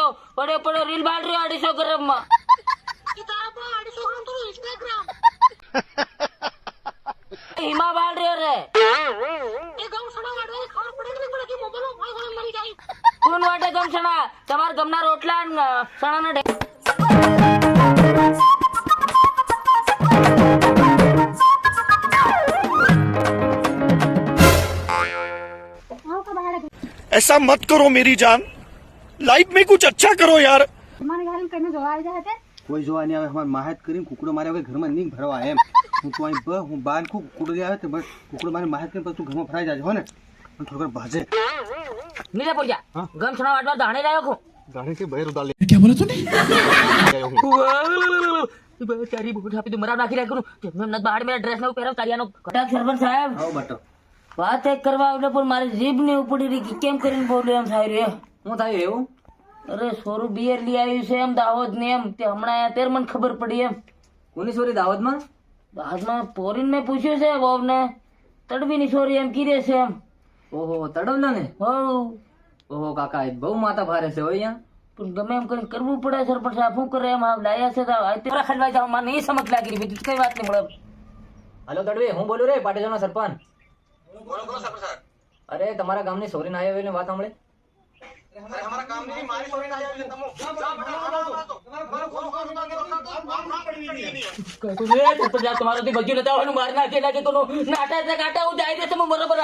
રહ્યો પડ્યો રીલ બાળ રહ્યો 250 ગ્રામ માં હિમા બાળ રહ્યો રે કોણ વાટે ગમ સણા તમારા ગમના રોટલા સણા ના ऐसा मत करो मेरी जान लाइफ में कुछ अच्छा करो यार તમારે ઘરે કઈને જોવા આવી જાય છે કોઈ જોવા નહીં આવે અમારે માહિત કરીને કુકડો મારે હવે ઘરમાં નહીં ભરવા એમ હું તો અહીં હું બહાર ખૂબ કુકડો લઈ આવે તો બસ કુકડો મારે માહિત કરીને પછી તું ઘરમાં ભરાઈ જાય હો ને પણ થોડું ભાજે નીચે પડ જા ગમ સણા વાટવા દાણે લાવ્યો છું ગાડી કે બહેર ઉડાલ क्या बोला तूने તારી બુટ આપી તું મરાવ નાખી રાખ્યું નત બહાર મેરા ડ્રેસ ને પહેરાવ તારીયાનો કટાક સરપંચ સાહેબ આવો બટો વાત એક કરવા આવડે પણ મારી જીભ ને ઉપડી રહી કે કેમ કરીને બોલ્યો એમ થાય રે શું થાય એવું અરે સોરું બિયર લઈ આવ્યું છે એમ દાહોદ ને એમ તે હમણાં આયા તેર મને ખબર પડી એમ કોની સોરી દાવતમાં દાહોદમાં પોરીન મેં પૂછ્યું છે વહુ ને તડવીની સોરી એમ કીધે છે એમ ઓહો તડવલા ને હો ઓહો કાકા બહુ માતા ભારે છે હોય અહીંયા પણ ગમે એમ કરીને કરવું પડે સરપંચ સાહેબ શું કરે એમ લાયા છે તો તેરા ખંડવાઈ જાવ મને નહીં સમજ લાગી રહી બીજું કઈ વાત નહીં મળે हेलो तड़वे હું બોલું રે પાટેજનો સરપંચ બોલો બોલો સરપંચ અરે તમારા ગામની સોરી ના આવી વાત સાંભળે अरे हमारा काम नहीं मारी सोरी ना आया तमो તમારો બજુ નતા મારી નાખી લાગે તો નાટા કાટા હું જાય છે બરોબર